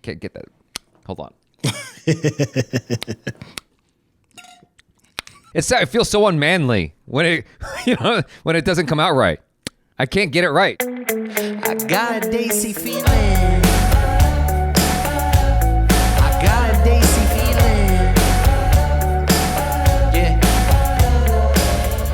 can't get that. Hold on. It feels so unmanly when it, when it doesn't come out right. I can't get it right. I got a Daisy feeling. I got a Daisy feeling. Yeah.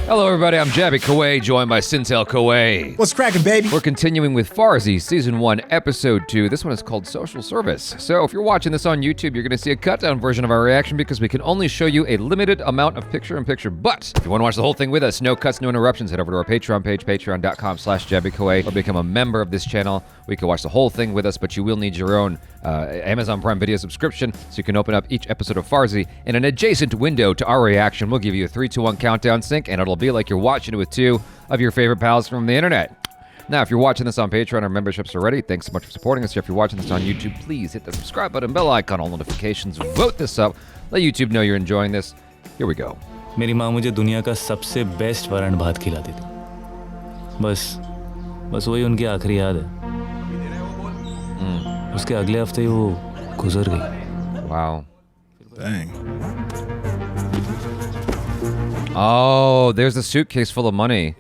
Hello, everybody. I'm Jaby KOAY, joined by SYNTELL KOAY. What's cracking, baby? We're continuing with FARZI, Season 1, Episode 2. This one is called Social Service. So if you're watching this on YouTube, you're going to see a cut-down version of our reaction because we can only show you a limited amount of picture-in-picture. But if you want to watch the whole thing with us, no cuts, no interruptions, head over to our Patreon page, patreon.com/Jaby KOAY, or become a member of this channel. We can watch the whole thing with us, but you will need your own Amazon Prime Video subscription so you can open up each episode of FARZI in an adjacent window to our reaction. We'll give you a 3, 2, 1 countdown sync, and it'll be like you're watching it with two of your favorite pals from the internet. Now, if you're watching this on Patreon or memberships already, thanks so much for supporting us. If you're watching this on YouTube, please hit the subscribe button, bell icon, all notifications, vote this up. Let YouTube know you're enjoying this. Here we go. मेरी माँ मुझे दुनिया का सबसे best वरण भात खिलाती थी। बस वही उनकी आखिरी याद है। उसके अगले हफ्ते ही वो गुजर गई। Wow. Dang. Oh, there's a suitcase full of money.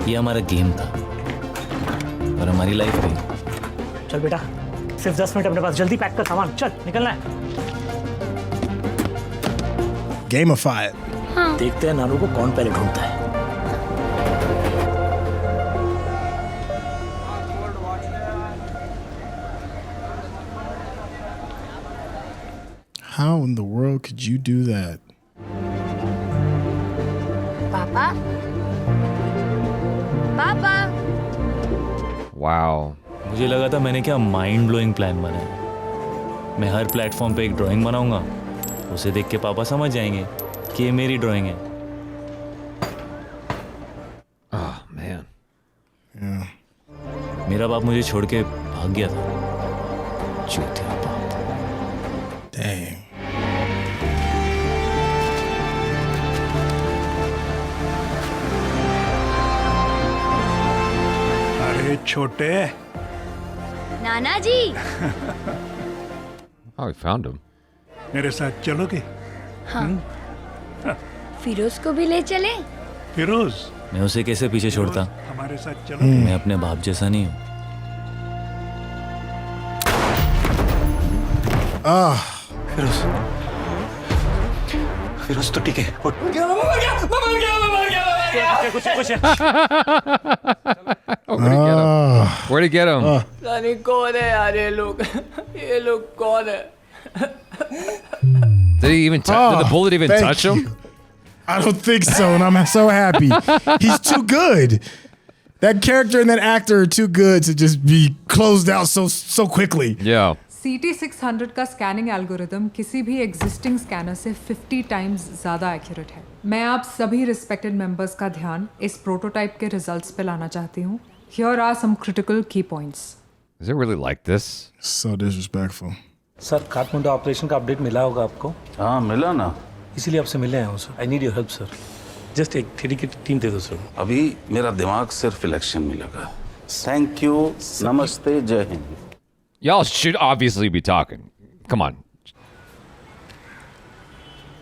ये हमारा गेम था और हमारी लाइफ भी। चल बेटा, सिर्फ 10 मिनट अपने पास, जल्दी पैक कर सामान, चल निकलना है। Gamify it. देखते हैं नानू को कौन पहले ढूंढता है। How in the world could you do that? पापा पापा Wow. मुझे लगा था मैंने क्या माइंड ब्लोइंग प्लान बनाया। मैं हर प्लेटफॉर्म पे एक ड्राइंग बनाऊंगा, उसे देख के पापा समझ जाएंगे कि ये मेरी ड्राइंग है। Oh, man. Yeah. मेरा बाप मुझे छोड़ के भाग गया था। चूतिया बाप। Dang. अरे छोटे नाना जी Oh, we found him. मेरे साथ चलोगे? फिरोज को भी ले चले। फिरोज मैं उसे कैसे पीछे छोड़ता? हमारे साथ चलोगे? मैं अपने बाप जैसा नहीं हूँ। फिरोज तो ठीक है। Where'd he get him? जाने कौन है यार ये लोग कौन है? Did he even? Did the bullet even Thank touch him? you. I don't think so, and I'm so happy. He's too good. That character and that actor are too good to just be closed out so quickly. Yeah. CT600 का scanning algorithm किसी भी existing scanner से 50 times ज़्यादा accurate है। मैं आप सभी respected members का ध्यान इस प्रोटोटाइप के रिजल्ट्स पे लाना चाहती हूँ। Here are some critical key points. Is it really like this? So disrespectful. Sir, Kathmandu operation का अपडेट मिला होगा आपको? हाँ मिला ना, इसीलिए आपसे मिलने आया हूँ sir. I need your help sir. Just एक थ्री की टीम दे दो सर। अभी मेरा दिमाग सिर्फ इलेक्शन में लगा। थैंक यू, नमस्ते, जय Hind. Y'all should obviously be talking. Come on.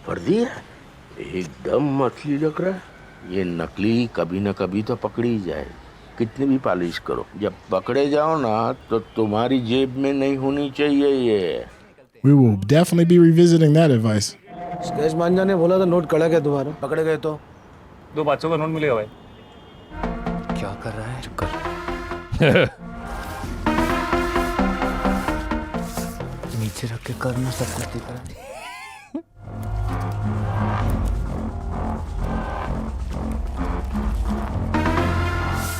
फर्जी है, एकदम मछली लग रहा है। ये नकली कभी न कभी तो पकड़ी जाए, कितनी भी पॉलिश करो, जब पकड़े जाओ ना तो तुम्हारी जेब में नहीं होनी चाहिए ये। We will definitely be revisiting that advice. Sketch मांझा ने बोला था नोट कड़ा गया तुम्हारा, पकड़े गए तो 2 बच्चों का नोट मिलेगा भाई। क्या कर रहा है? चुप कर। नीचे रख के करना सब कुछ दिख रहा है।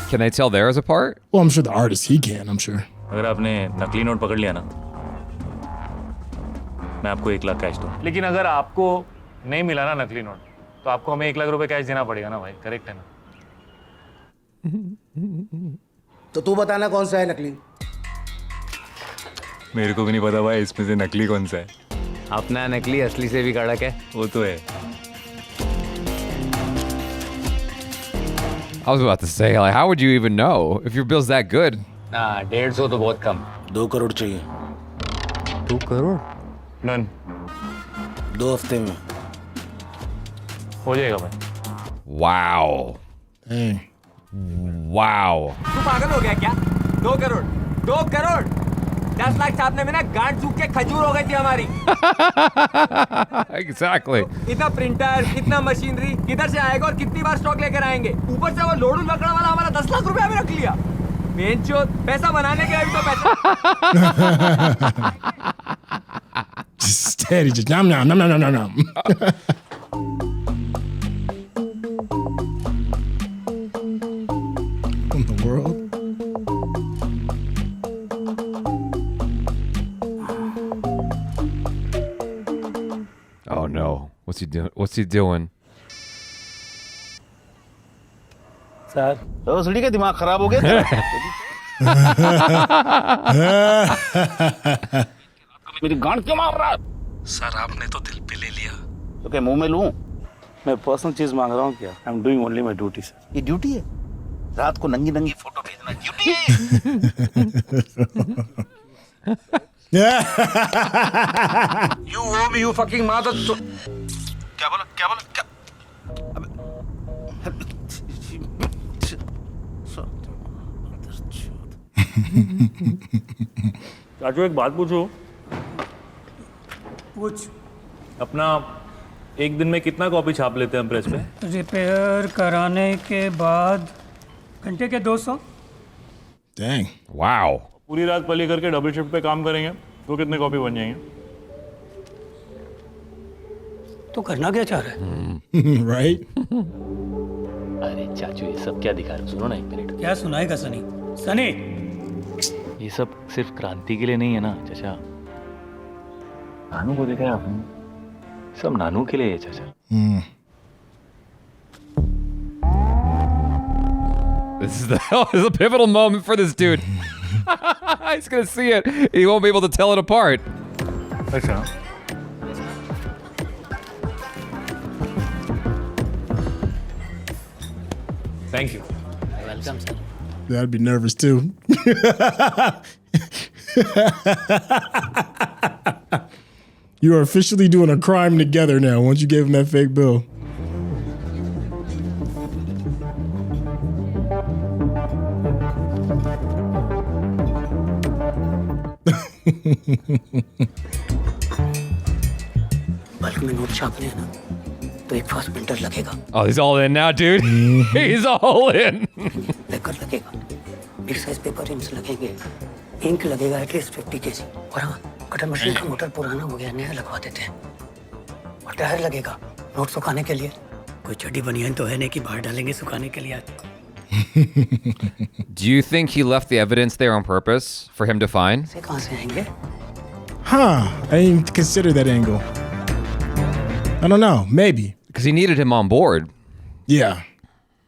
Can they tell theirs apart? Well, I'm sure the artist, he can, I'm sure. अगर आपने नकली नोट पकड़ लिया ना, मैं आपको 1 लाख कैश दूँ। लेकिन अगर आपको नहीं मिला ना नकली नोट, तो आपको हमें 1 लाख रुपए कैश देना पड़ेगा ना भाई, करेक्ट है ना? तो तू बताना कौन सा है नकली? मेरे को भी नहीं पता भाई इसमें से नकली कौन सा है। अपना नकली असली से भी कड़क है। वो तो है। I was about to say, like, how would you even know if your bill's that good? हाँ 150 तो बहुत कम। 2 करोड़ चाहिए। 2 करोड़? डन। 2 हफ्ते में हो जाएगा भाई। Wow. Wow. तू पागल हो गया क्या? 2 करोड़ 2 करोड़ 10 लाख छापने में ना गांड सूख के खजूर हो गई थी हमारी। Exactly. इतना प्रिंटर, इतना मशीनरी किधर से आएगा और कितनी बार स्टॉक लेकर आएंगे? ऊपर से वो लोडू लकड़ा वाला हमारा 10 लाख रुपया भी रख लिया। बेंचोद पैसा बनाने के अभी तो पैसा। Just steady, just nom nom nom nom nom nom. In the world? Oh no. What's he doing? What's he doing? Sir उसड़ी का दिमाग खराब हो गया तेरा? मेरी गांड क्यों मार रहा है? सर आपने तो दिल पे ले लिया। तो क्या मुंह में लूं? मैं पर्सनल चीज मांग रहा हूँ क्या? I am doing only my duty sir. ये ड्यूटी है? रात को नंगी नंगी फोटो भेजना ड्यूटी है? You owe me, you fucking mother. क्या बोला? क्या बोला? क्या? चाचू एक बात पूछो। पूछ। अपना एक दिन में कितना कॉपी छाप लेते हैं हम प्रेस पे? रिपेयर कराने के बाद घंटे के 200। Dang. Wow. पूरी रात पली करके डबल शिफ्ट पे काम करेंगे तो कितने कॉपी बन जाएंगे? तो करना क्या चाह रहा है? Right? अरे चाचू ये सब क्या दिखा रहे हो? सुनो ना 1 मिनट। क्या सुनाएगा सनी? सनी ये सब सिर्फ क्रांति के लिए नहीं है ना चाचा। नानू को देखा है आपने? सब नानू के लिए है चाचा। This is a pivotal moment for this dude. He's gonna see it. He won't be able to tell it apart. अच्छा। Thank you. Welcome sir. I'd be nervous too. You are officially doing a crime together now once you gave him that fake bill. Bulk में note छापने हैं ना तो एक fast printer लगेगा। Oh, he's all in now, dude. He's all in. Paper लगेगा, big size paper inks लगेंगे, ink लगेगा एटलीस्ट 50 kg। और हाँ, कटर मशीन का मोटर पुराना हो गया, नया लगवा देते हैं। और टायर लगेगा नोट सुखाने के लिए। कोई चड्डी बनियान तो है नहीं कि बाहर डालेंगे सुखाने के लिए। Do you think he left the evidence there on purpose for him to find? से कहाँ से आएंगे? Huh. I didn't even consider that angle. I don't know. Maybe. Because he needed him on board. Yeah.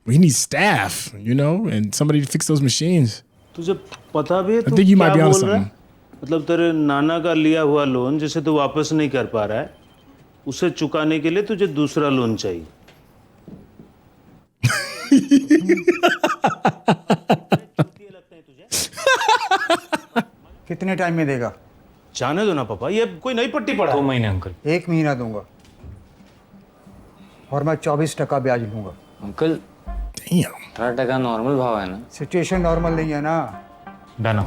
But he needs staff, you know, and somebody to fix those machines. तुझे पता भी है I think you might be क्या onto बोल रहा है? something. मतलब तेरे नाना का लिया हुआ लोन जिसे तू वापस नहीं कर पा रहा है, उसे चुकाने के लिए तुझे दूसरा लोन चाहिए। कितने टाइम में देगा? जाने दो ना पापा, ये कोई नई पट्टी पड़ा। 2 महीने अंकल। 1 महीना दूंगा और मैं 24% ब्याज लूंगा। अंकल 18% नॉर्मल भाव है ना? सिचुएशन नॉर्मल नहीं है ना। डन।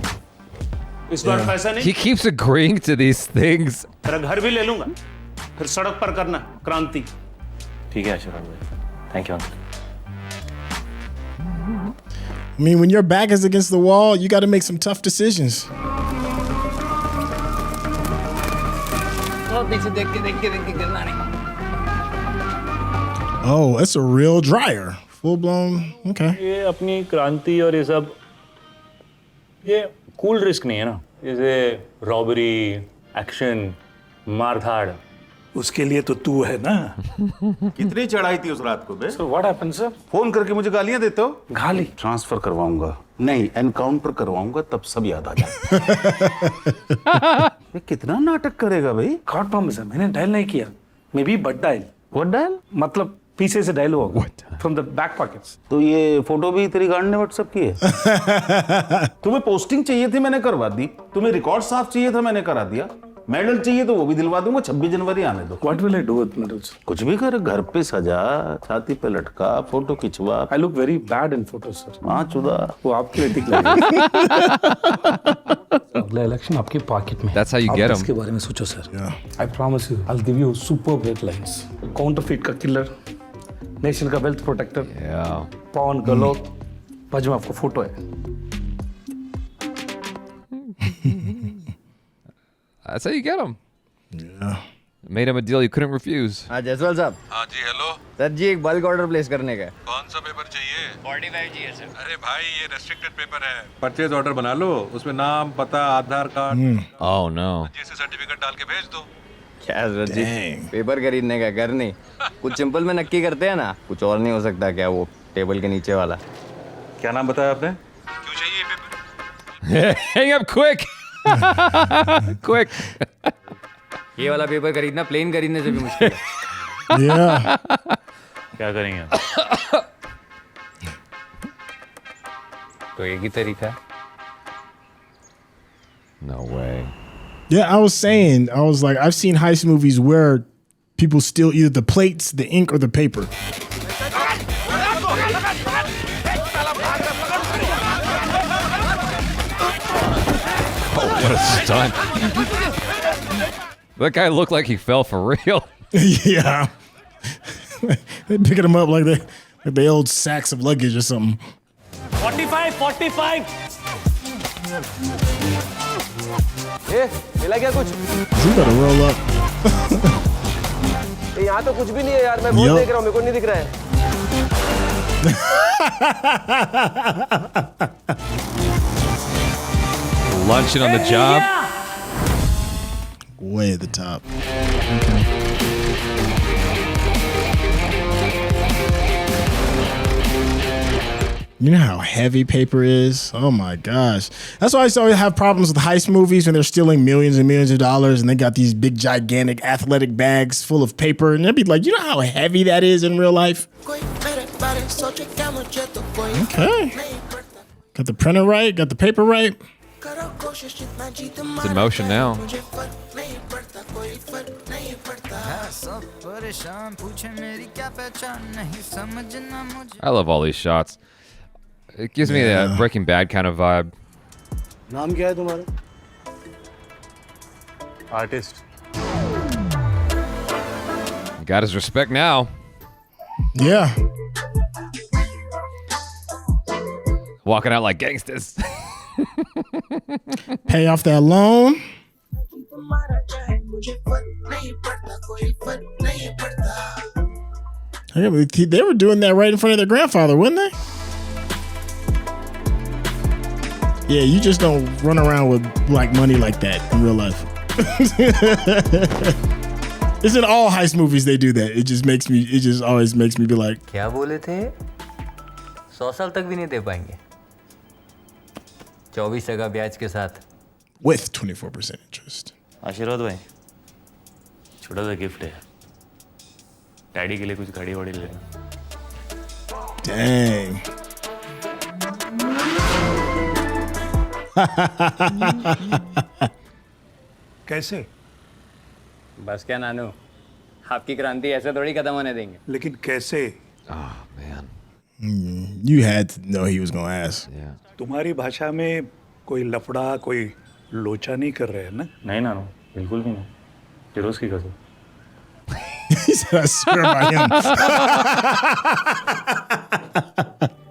इस बार पैसा नहीं। He keeps agreeing to these things. तेरा घर भी ले लूंगा, फिर सड़क पर करना क्रांति। ठीक है आशीर्वाद भाई। Thank you uncle. I mean, when your back is against the wall, you got to make some tough decisions. पीछे देख के गिरना नहीं। Oh, that's a real dryer. Full blown. Okay. ये अपनी क्रांति और ये सब ये कूल रिस्क नहीं है ना, जैसे रॉबरी, एक्शन, मारधाड़। उसके लिए तो तू है ना। कितनी चढ़ाई थी उस रात को बे? Sir what happened sir? Phone करके मुझे गालियां देते हो? गाली? ट्रांसफर करवाऊंगा, नहीं एनकाउंटर करवाऊंगा, तब सब याद आ जाए। ये कितना नाटक करेगा भाई? गॉड प्रॉमिस है, मैंने डायल नहीं किया। Maybe but dial. What dial? मतलब पीछे से dialogue from the back pockets. तो ये फोटो भी तेरी गांड ने व्हाट्सएप की है? तुम्हें पोस्टिंग चाहिए थी, मैंने करवा दी। तुम्हें रिकॉर्ड साफ चाहिए था, मैंने करा दिया। मेडल चाहिए तो वो भी दिलवा दूंगा। 26 जनवरी आने दो। What will I do with medals? कुछ भी कर, घर पे सजा, छाती पे लटका, फोटो खिंचवा। I look very bad in photos, sir. हाँ चुदा। वो आपके लिए ठीक लगेगा। अगला इलेक्शन आपके पॉकेट में। That's how you get 'em. इसके बारे में सोचो sir. I promise you, I'll give you superb headlines. Counterfeit का किलर, नेशन का वेल्थ प्रोटेक्टर, पॉन गलोक, बाजू में आपको फोटो है। That's how you get them. Yeah. Made him a deal you couldn't refuse. हाँ जसवाल साहब। हाँ जी हेलो सर जी एक बल्क ऑर्डर प्लेस करने का है। कौन सा पेपर चाहिए? 45 जी है सर। अरे भाई ये रेस्ट्रिक्टेड पेपर है। परचेज ऑर्डर बना लो, उसमें नाम, पता, आधार कार्ड, Oh no. जैसे सर्टिफिकेट डाल के भेज दो। क्या सर जी पेपर खरीदने का घर नहीं, कुछ सिंपल में नक्की करते हैं ना, कुछ और नहीं हो सकता क्या? वो टेबल के नीचे वाला क्या नाम बताया आपने? क्यों चाहिए paper? Hang up quick. Quick. ये वाला पेपर खरीदना प्लेन खरीदने से भी मुश्किल है। Yeah. क्या करेंगे? तो एक ही तरीका है। No way. Yeah, I was saying, I was like, I've seen heist movies where people steal either the plates, the ink, or the paper. Oh, what a stunt. That guy looked like he fell for real. Yeah. They picking them up like they old sacks of luggage or something. 45. मिला क्या कुछ? You better roll up. यहाँ तो कुछ भी नहीं है यार, मैं बहुत देख रहा हूँ, मेरे को नहीं दिख रहा है। Lunching on the job. Way at the top. You know how heavy paper is? Oh my gosh. That's why I used to always have problems with heist movies when they're stealing millions and millions of dollars and they got these big, gigantic, athletic bags full of paper. And they'd be like, you know how heavy that is in real life? Okay. Got the printer right, got the paper right. It's in motion now. I love all these shots. It gives me a Breaking Bad kind of vibe. नाम क्या है तुम्हारा? Artist. Got his respect now. Yeah. Walking out like gangsters. Pay off that loan. They were doing that right in front of their grandfather, weren't they? Yeah, you just don't run around with black money like that in real life. It's in all heist movies they do that. It just always makes me be like, क्या बोले थे? 100 साल तक भी नहीं दे पाएंगे। 24% ब्याज के साथ। With 24% interest. आशीर्वाद भाई, छोटा सा गिफ्ट है। डैडी के लिए कुछ घड़ी वड़ी ले। Dang. कैसे? बस क्या नानू, आपकी क्रांति ऐसे थोड़ी खत्म होने देंगे। लेकिन कैसे? Oh man. You had to know he was gonna ask. Yeah. तुम्हारी भाषा में कोई लफड़ा, कोई लोचा नहीं कर रहे हैं ना? नहीं नानू, बिल्कुल भी नहीं। फिरोज की कसम। He said, I swear by him.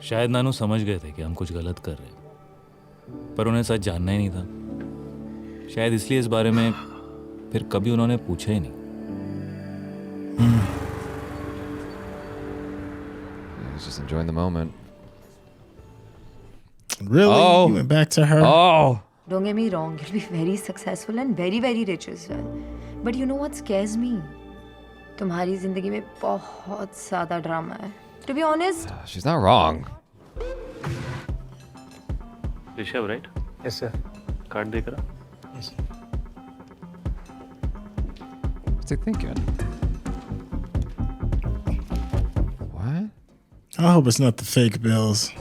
शायद नानू समझ गए थे कि हम कुछ गलत कर रहे हैं, पर उन्हें सच जानना ही नहीं था। शायद इसलिए इस बारे में फिर कभी उन्होंने पूछा ही नहीं। He's just enjoying the moment. Really? Oh. You went back to her? Oh. Don't get me wrong, you'll be very successful and very, very rich as well. But you know what scares me? तुम्हारी जिंदगी में बहुत ज़्यादा drama है. To be honest. She's not wrong. Rishabh, right? Yes, sir. Card देख रहा? Yes. What's he thinking? I hope it's not the fake bills.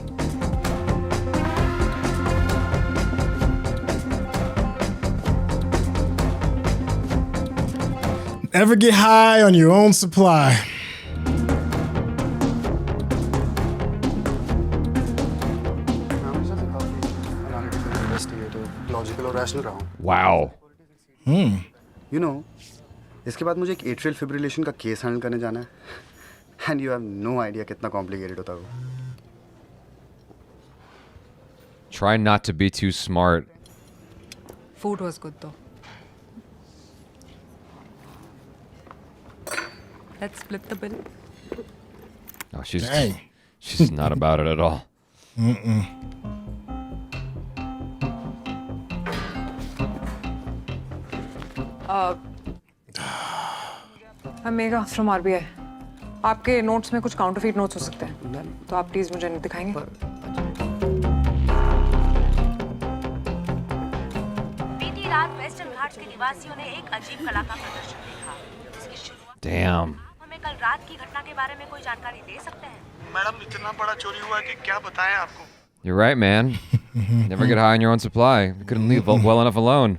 Never get high on your own supply. Logical और rational रहा हूं। Wow. You know, इसके बाद मुझे एक atrial fibrillation का केस हैंडल करने जाना है and you have no idea कितना कॉम्प्लिकेटेड होता है वो। Try not to be too smart. Food was good though. Let's split the bill. Oh, she's not about it at all. I'm Megha from RBI. आपके notes में कुछ counterfeit notes हो सकते हैं, तो आप प्लीज मुझे दिखाएंगे। बीती रात वेस्टर्न घाट्स के निवासियों ने एक अजीब कला का प्रदर्शन देखा, जिसकी शुरुआत Damn. हमें कल रात की घटना के बारे में कोई जानकारी दे सकते हैं? मैडम, इतना बड़ा चोरी हुआ है कि क्या बताएं आपको? You're right, man. Never get high on your own supply. You couldn't leave well enough alone.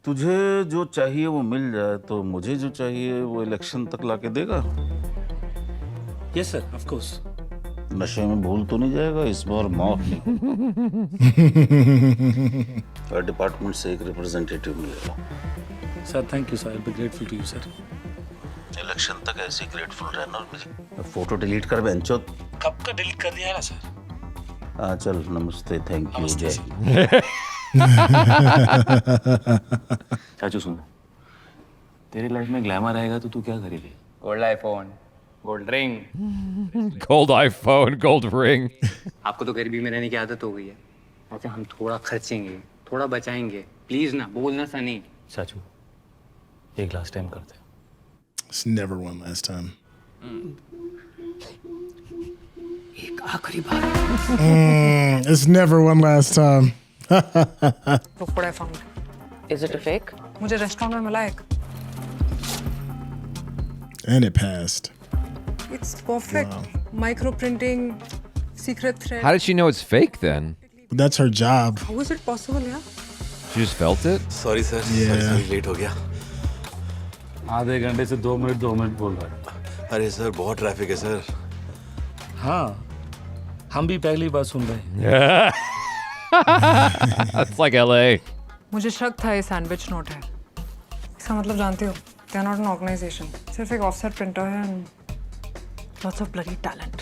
तुझे जो चाहिए वो मिल जाए तो मुझे जो चाहिए वो इलेक्शन तक लाके देगा? Yes sir, of course. नशे में भूल तो नहीं जाएगा इस बार? माफ नहीं। हर डिपार्टमेंट से एक रिप्रेजेंटेटिव मिलेगा। Sir thank you sir, I will be grateful to you sir. Election तक ऐसे ग्रेटफुल रहना। और मुझे फोटो डिलीट कर बेंचो। कब का डिलीट कर दिया है ना सर? हाँ चल, नमस्ते, थैंक यू, जय। चाचू सुन, तेरी लाइफ में ग्लैमर आएगा तो तू क्या करेगी? Gold iPhone, gold ring. Gold iPhone, gold ring. आपको तो गरीबी में रहने की आदत हो गई है। अच्छा, हम थोड़ा खर्चेंगे, थोड़ा बचाएंगे, प्लीज ना, बोलना सनी। चाचू, एक लास्ट टाइम करते हैं। It's never one last time. एक आखिरी बार। It's never one last time. Look what I found. Is it a fake? मुझे रेस्टोरेंट में मिला एक। And it passed. It's perfect. Micro printing, secret thread. How did she know it's fake then? That's her job. How is it possible, yeah? She just felt it? Sorry sir, Yeah. Late हो गया। आधे घंटे से 2 minute बोल रहा है। अरे sir, बहुत ट्रैफिक है सर। हाँ, हम भी पहली बार सुन रहे हैं। That's like LA. मुझे शक था ये सैंडविच नोट है। इसका मतलब जानते हो, they are not an organization. सिर्फ एक ऑफसेट प्रिंटर है and lots of bloody talent.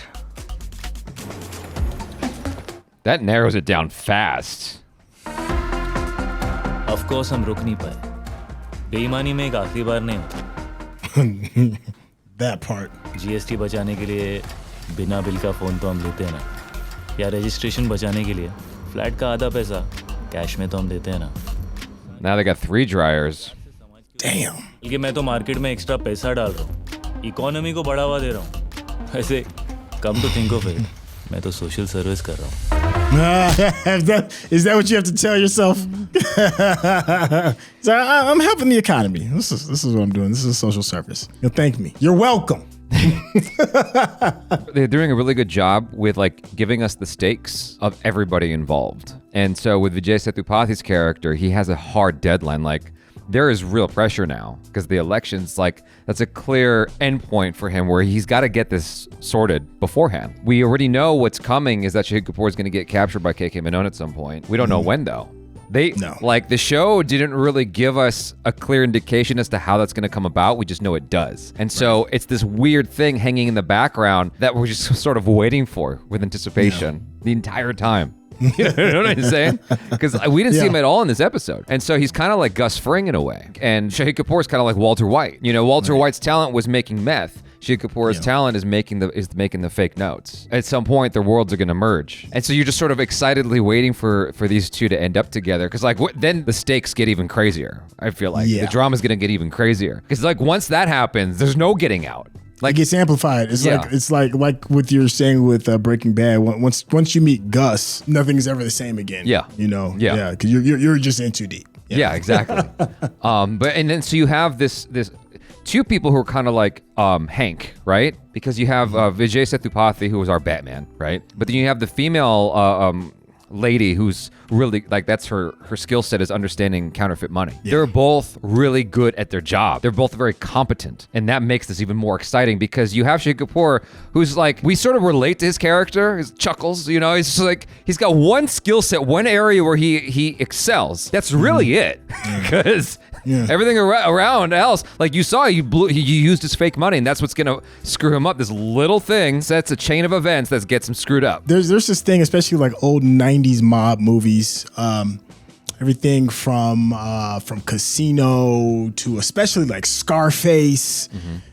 That narrows it down fast. Of course हम रुक नहीं पाए। बेईमानी में एक आखिरी बार नहीं होता। That part. जीएसटी बचाने के लिए बिना बिल का फोन तो हम लेते हैं ना, या रजिस्ट्रेशन बचाने के लिए फ्लैट का आधा पैसा कैश में तो हम देते हैं ना। Now they got 3 dryers. Damn. बल्कि मैं तो मार्केट में एक्स्ट्रा पैसा डाल रहा हूँ, इकोनॉमी को बढ़ावा दे रहा हूँ। ऐसे come to think of it, मैं तो सोशल सर्विस कर रहा हूँ। Is that what you have to tell yourself? So I'm helping the economy. This is what I'm doing. This is a social service. You'll thank me. You're welcome. They're doing a really good job with like giving us the stakes of everybody involved. And so with Vijay Sethupathi's character, he has a hard deadline. Like there is real pressure now because the election's like, that's a clear endpoint for him where he's got to get this sorted beforehand. We already know what's coming is that Shahid Kapoor is going to get captured by Menon at some point. We don't know when though. Like the show didn't really give us a clear indication as to how that's going to come about. We just know it does. And so it's this weird thing hanging in the background that we're just sort of waiting for with anticipation the entire time. You know what I'm saying? Because we didn't see him at all in this episode. And so he's kind of like Gus Fring in a way. And Shahid Kapoor is kind of like Walter White. You know, Walter White's talent was making meth. Shahid Kapoor's talent is making the fake notes. At some point, their worlds are going to merge. And so you're just sort of excitedly waiting for these two to end up together. Because like then the stakes get even crazier, I feel like. The drama's going to get even crazier. Because like once that happens, there's no getting out. Like it gets amplified. It's like what you're saying with Breaking Bad. Once you meet Gus, nothing's ever the same again. Yeah. You know. Yeah. Because you're just in too deep. Yeah, exactly. But then so you have this two people who are kind of like Hank, right? Because you have Vijay Sethupathi, who was our Batman, right? But then you have the female lady who's really like, that's her skill set is understanding counterfeit money. Yeah. They're both really good at their job. They're both very competent, and that makes this even more exciting because you have Shahid Kapoor, who's like, we sort of relate to his character, his chuckles, you know, he's just like, he's got one skill set, one area where he excels. That's really it, because everything around else, like you saw, he used his fake money, and that's what's gonna screw him up. This little thing sets a chain of events that gets him screwed up. There's this thing, especially like old 90s mob movies, everything from Casino to especially like Scarface,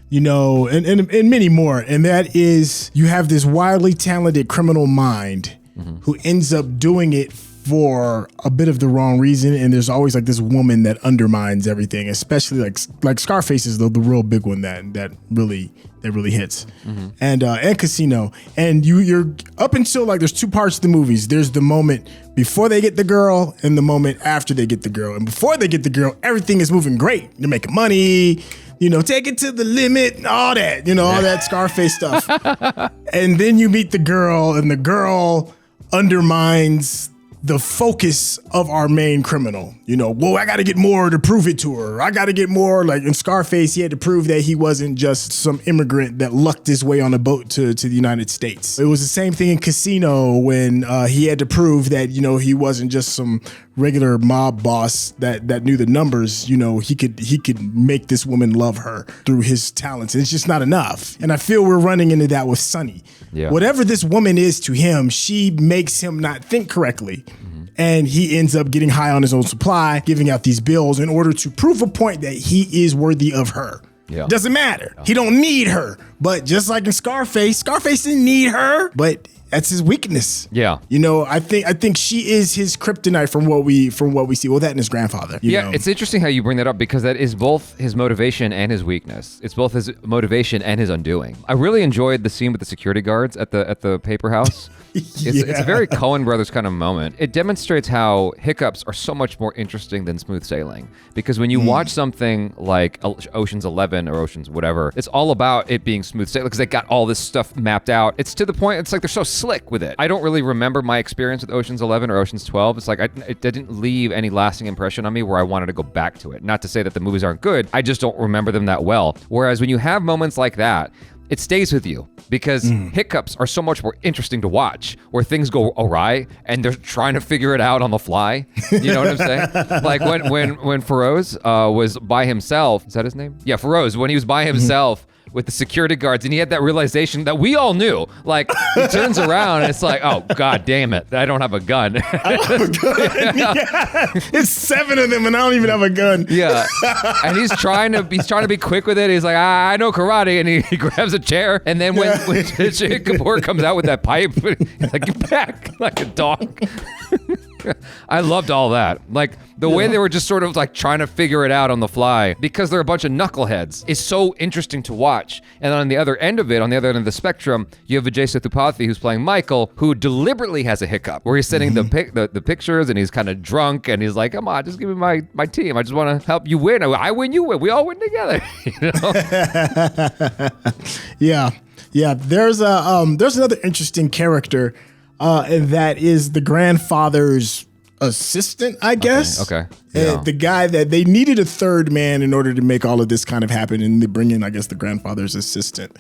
you know, and many more. And that is, you have this wildly talented criminal mind who ends up doing it for a bit of the wrong reason, and there's always like this woman that undermines everything, especially like Scarface is the real big one that really hits, and Casino. And you're up until like, there's two parts of the movies. There's the moment before they get the girl and the moment after they get the girl. And before they get the girl, everything is moving great. They're making money, you know, take it to the limit, all that, you know, all that Scarface stuff. And then you meet the girl, and the girl undermines the focus of our main criminal. You know, whoa, I got to get more to prove it to her. I got to get more. Like in Scarface, he had to prove that he wasn't just some immigrant that lucked his way on a boat to the United States. It was the same thing in Casino when he had to prove that, you know, he wasn't just some regular mob boss that knew the numbers. You know, he could make this woman love her through his talents. And it's just not enough. And I feel we're running into that with Sonny. Yeah. Whatever this woman is to him, she makes him not think correctly. And he ends up getting high on his own supply, giving out these bills in order to prove a point that he is worthy of her. Yeah. Doesn't matter. He don't need her. But just like in Scarface didn't need her, but that's his weakness. Yeah. You know, I think she is his kryptonite from what we see. Well, that and his grandfather. You know? It's interesting how you bring that up, because that is both his motivation and his weakness. It's both his motivation and his undoing. I really enjoyed the scene with the security guards at the paper house. It's a very Coen Brothers kind of moment. It demonstrates how hiccups are so much more interesting than smooth sailing. Because when you watch something like Ocean's 11 or Ocean's whatever, it's all about it being smooth sailing because they got all this stuff mapped out. It's to the point, it's like they're so slick with it. I don't really remember my experience with Ocean's 11 or Ocean's 12. It's like it didn't leave any lasting impression on me where I wanted to go back to it. Not to say that the movies aren't good, I just don't remember them that well. Whereas when you have moments like that, it stays with you because hiccups are so much more interesting to watch, where things go awry and they're trying to figure it out on the fly. You know what I'm saying? Like when Feroz was by himself, is that his name? Yeah, Feroz, when he was by himself with the security guards, and he had that realization that we all knew. Like, he turns around and it's like, oh, God damn it, I don't have a gun. I don't have a gun. Yeah. It's 7 of them and I don't even have a gun. Yeah. And he's trying to be quick with it. He's like, I know karate, and he grabs a chair, and then when Shahid Kapoor comes out with that pipe, he's like, get back, like a dog. I loved all that. Like, the way they were just sort of like trying to figure it out on the fly, because they're a bunch of knuckleheads, is so interesting to watch. And on the other end of it, on the other end of the spectrum, you have Vijay Sethupathi, who's playing Michael, who deliberately has a hiccup, where he's sending the pictures, and he's kind of drunk, and he's like, come on, just give me my team. I just want to help you win. I win, you win. We all win together. You know? Yeah. There's another interesting character, and that is the grandfather's assistant, I guess. Okay. Yeah. The guy that they needed a third man in order to make all of this kind of happen, and they bring in, I guess, the grandfather's assistant.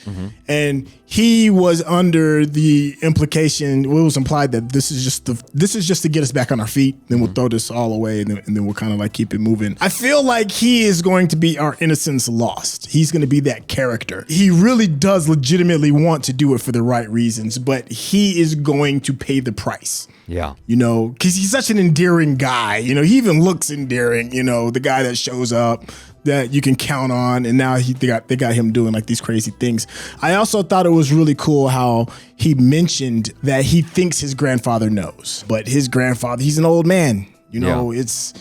And he was under the implication, it was implied that this is just to get us back on our feet. Then we'll throw this all away, and then we'll kind of like keep it moving. I feel like he is going to be our innocence lost. He's going to be that character. He really does legitimately want to do it for the right reasons, but he is going to pay the price. Yeah. You know, because he's such an endearing guy. You know, he even looks endearing, you know, the guy that shows up that you can count on. And now they got him doing like these crazy things. I also thought it was really cool how he mentioned that he thinks his grandfather knows. But his grandfather, he's an old man. You know,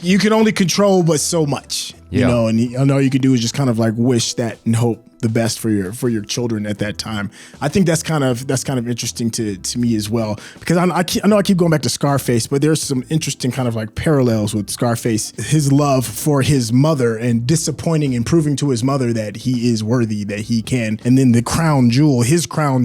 you can only control but so much. You know, and all you can do is just kind of like wish that and hope the best for your children at that time. I think that's kind of interesting to me as well, because I know I keep going back to Scarface, but there's some interesting kind of like parallels with Scarface, his love for his mother and disappointing and proving to his mother that he is worthy, that he can. And then his crown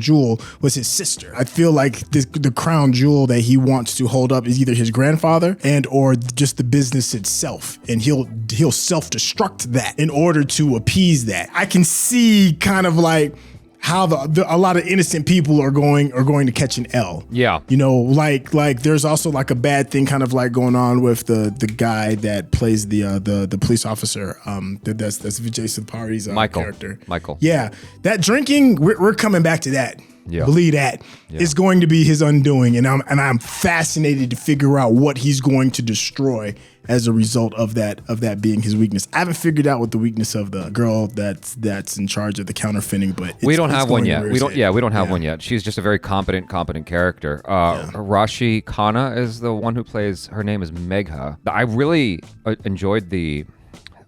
jewel was his sister. I feel like the crown jewel that he wants to hold up is either his grandfather and or just the business itself, and he'll self-destruct that in order to appease that. I can see kind of like how a lot of innocent people are going to catch an L. Yeah. You know, like there's also like a bad thing kind of like going on with the guy that plays the police officer. That's Vijay Sethupath's character. Michael. Yeah. That drinking, we're coming back to that. Yeah. Believe that. Yeah. It's going to be his undoing, and I'm fascinated to figure out what he's going to destroy as a result of that being his weakness. I haven't figured out what the weakness of the girl that's in charge of the counterfeiting, but we don't have one yet. We don't have one yet. She's just a very competent character. Rashi Khanna is the one who plays. Her name is Megha. I really enjoyed the.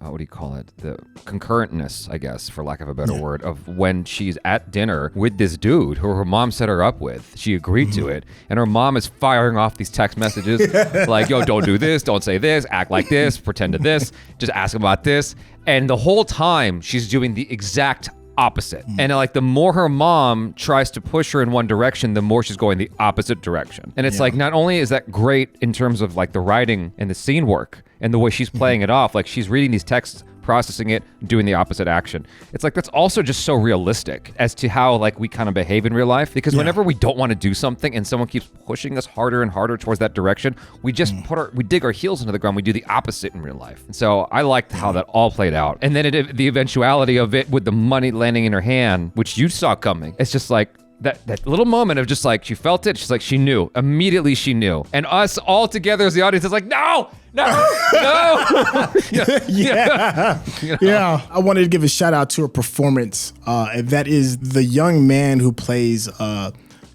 What do you call it? The concurrentness, I guess, for lack of a better word, of when she's at dinner with this dude who her mom set her up with. She agreed to it, and her mom is firing off these text messages like, yo, don't do this, don't say this, act like this, pretend to this, just ask about this. And the whole time she's doing the exact opposite. And like the more her mom tries to push her in one direction, the more she's going the opposite direction. And it's like, not only is that great in terms of like the writing and the scene work and the way she's playing it off, like she's reading these texts, processing it, doing the opposite action. It's like, that's also just so realistic as to how like we kind of behave in real life, because whenever we don't want to do something and someone keeps pushing us harder and harder towards that direction, we just we dig our heels into the ground. We do the opposite in real life. And so I liked how that all played out. And then the eventuality of it with the money landing in her hand, which you saw coming. It's just like, that little moment of just like, she felt it. She's like, she knew. Immediately she knew. And us all together as the audience is like, no. Yeah. I wanted to give a shout out to her performance. That is the young man who plays the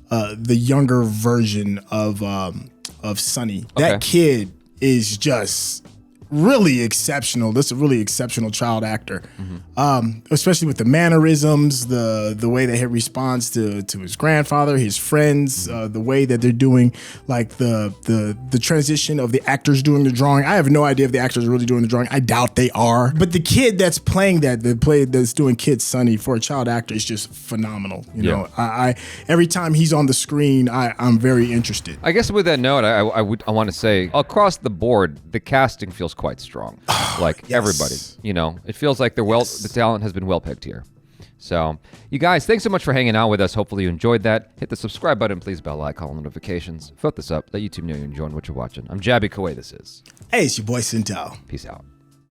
younger version of Sonny. That kid is just really exceptional. This is a really exceptional child actor, especially with the mannerisms, the way that he responds to his grandfather, his friends, the way that they're doing like the transition of the actors doing the drawing. I have no idea if the actors are really doing the drawing. I doubt they are. But the kid that's playing that's doing Kid Sonny for a child actor is just phenomenal. You know, I every time he's on the screen, I'm very interested. I guess with that note, I want to say across the board, the casting feels quite strong. Everybody, you know, it feels like the talent has been well picked here. So you guys, thanks so much for hanging out with us. Hopefully you enjoyed that. Hit the subscribe button, please, bell icon, notifications. Vote this up. Let YouTube know you're enjoying what you're watching. I'm Jaby KOAY. This is. Hey, it's your boy SYNTELL. Peace out.